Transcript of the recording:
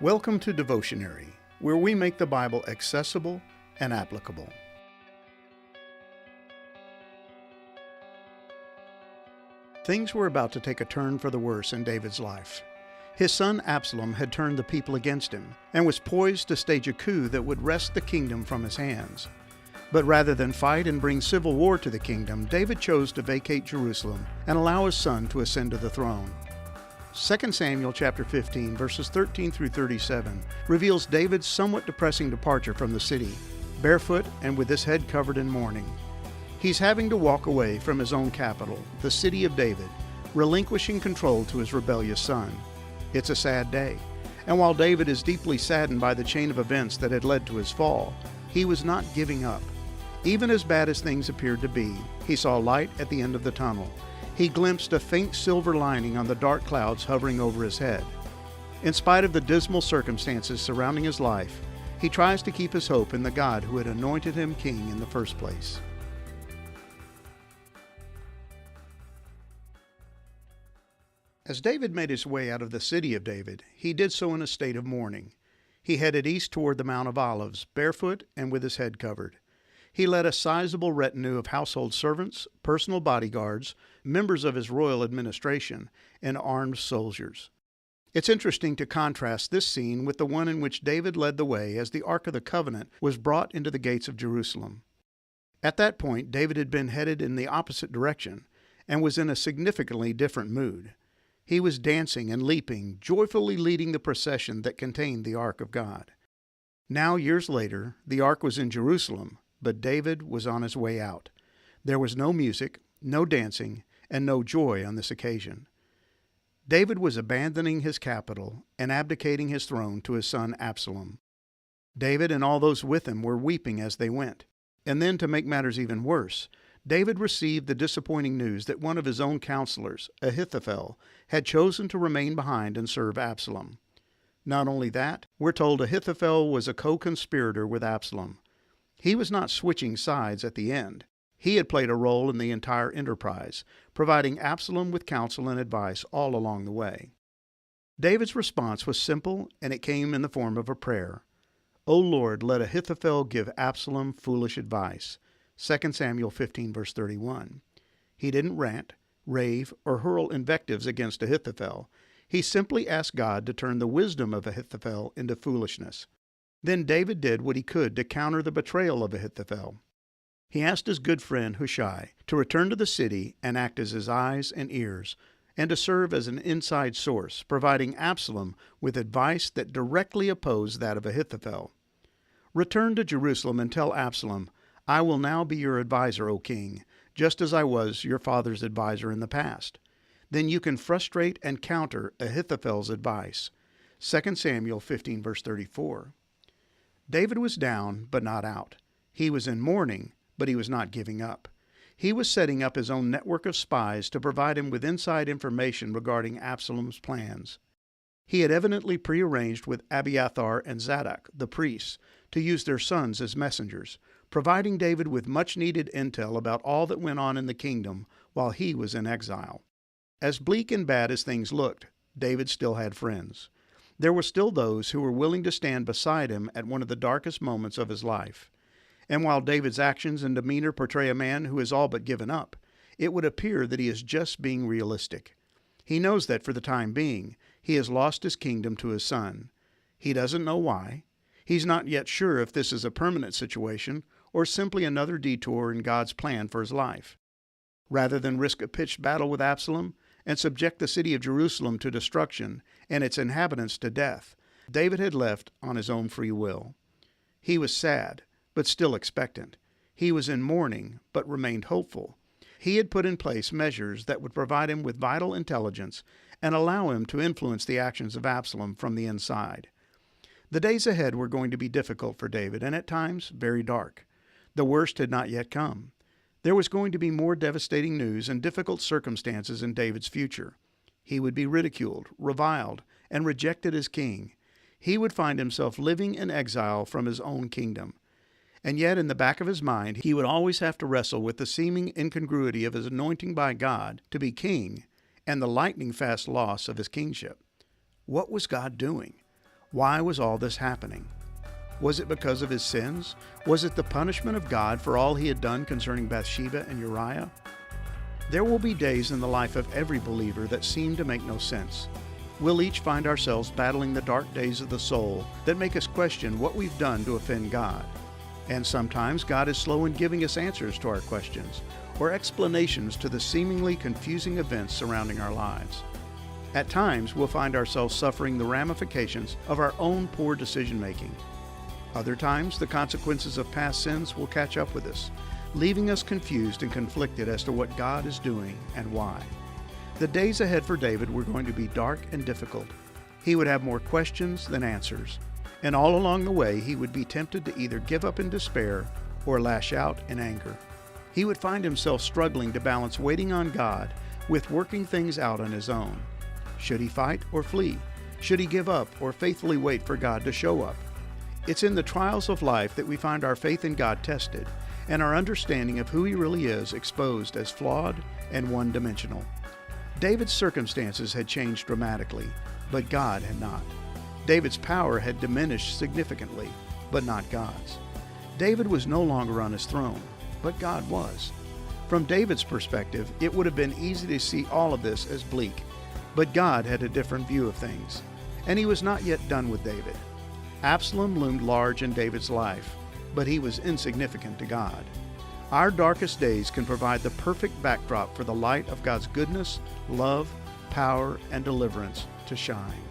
Welcome to Devotionary, where we make the Bible accessible and applicable. Things were about to take a turn for the worse in David's life. His son Absalom had turned the people against him and was poised to stage a coup that would wrest the kingdom from his hands. But rather than fight and bring civil war to the kingdom, David chose to vacate Jerusalem and allow his son to ascend to the throne. 2 Samuel chapter 15, verses 13 through 37, reveals David's somewhat depressing departure from the city, barefoot and with his head covered in mourning. He's having to walk away from his own capital, the city of David, relinquishing control to his rebellious son. It's a sad day, and while David is deeply saddened by the chain of events that had led to his fall, he was not giving up. Even as bad as things appeared to be, he saw light at the end of the tunnel. He glimpsed a faint silver lining on the dark clouds hovering over his head. In spite of the dismal circumstances surrounding his life, he tries to keep his hope in the God who had anointed him king in the first place. As David made his way out of the city of David, he did so in a state of mourning. He headed east toward the Mount of Olives, barefoot and with his head covered. He led a sizable retinue of household servants, personal bodyguards, members of his royal administration, and armed soldiers. It's interesting to contrast this scene with the one in which David led the way as the Ark of the Covenant was brought into the gates of Jerusalem. At that point, David had been headed in the opposite direction and was in a significantly different mood. He was dancing and leaping, joyfully leading the procession that contained the Ark of God. Now, years later, the Ark was in Jerusalem, but David was on his way out. There was no music, no dancing, and no joy on this occasion. David was abandoning his capital and abdicating his throne to his son Absalom. David and all those with him were weeping as they went. And then, to make matters even worse, David received the disappointing news that one of his own counselors, Ahithophel, had chosen to remain behind and serve Absalom. Not only that, we're told Ahithophel was a co-conspirator with Absalom. He was not switching sides at the end. He had played a role in the entire enterprise, providing Absalom with counsel and advice all along the way. David's response was simple, and it came in the form of a prayer. "O Lord, let Ahithophel give Absalom foolish advice." 2 Samuel 15, verse 31. He didn't rant, rave, or hurl invectives against Ahithophel. He simply asked God to turn the wisdom of Ahithophel into foolishness. Then David did what he could to counter the betrayal of Ahithophel. He asked his good friend Hushai to return to the city and act as his eyes and ears, and to serve as an inside source, providing Absalom with advice that directly opposed that of Ahithophel. "Return to Jerusalem and tell Absalom, 'I will now be your advisor, O king, just as I was your father's advisor in the past.' Then you can frustrate and counter Ahithophel's advice." 2 Samuel 15, verse 34. David was down, but not out. He was in mourning, but he was not giving up. He was setting up his own network of spies to provide him with inside information regarding Absalom's plans. He had evidently prearranged with Abiathar and Zadok, the priests, to use their sons as messengers, providing David with much-needed intel about all that went on in the kingdom while he was in exile. As bleak and bad as things looked, David still had friends. There were still those who were willing to stand beside him at one of the darkest moments of his life. And while David's actions and demeanor portray a man who is all but given up, it would appear that he is just being realistic. He knows that for the time being, he has lost his kingdom to his son. He doesn't know why. He's not yet sure if this is a permanent situation or simply another detour in God's plan for his life. Rather than risk a pitched battle with Absalom and subject the city of Jerusalem to destruction and its inhabitants to death, David had left on his own free will. He was sad, but still expectant. He was in mourning, but remained hopeful. He had put in place measures that would provide him with vital intelligence and allow him to influence the actions of Absalom from the inside. The days ahead were going to be difficult for David, and at times very dark. The worst had not yet come. There was going to be more devastating news and difficult circumstances in David's future. He would be ridiculed, reviled, and rejected as king. He would find himself living in exile from his own kingdom. And yet, in the back of his mind, he would always have to wrestle with the seeming incongruity of his anointing by God to be king and the lightning-fast loss of his kingship. What was God doing? Why was all this happening? Was it because of his sins? Was it the punishment of God for all he had done concerning Bathsheba and Uriah? There will be days in the life of every believer that seem to make no sense. We'll each find ourselves battling the dark days of the soul that make us question what we've done to offend God. And sometimes God is slow in giving us answers to our questions or explanations to the seemingly confusing events surrounding our lives. At times, we'll find ourselves suffering the ramifications of our own poor decision-making. Other times, the consequences of past sins will catch up with us, leaving us confused and conflicted as to what God is doing and why. The days ahead for David were going to be dark and difficult. He would have more questions than answers, and all along the way he would be tempted to either give up in despair or lash out in anger. He would find himself struggling to balance waiting on God with working things out on his own. Should he fight or flee? Should he give up or faithfully wait for God to show up? It's in the trials of life that we find our faith in God tested and our understanding of who he really is exposed as flawed and one-dimensional. David's circumstances had changed dramatically, but God had not. David's power had diminished significantly, but not God's. David was no longer on his throne, but God was. From David's perspective, it would have been easy to see all of this as bleak, but God had a different view of things, and he was not yet done with David. Absalom loomed large in David's life, but he was insignificant to God. Our darkest days can provide the perfect backdrop for the light of God's goodness, love, power, and deliverance to shine.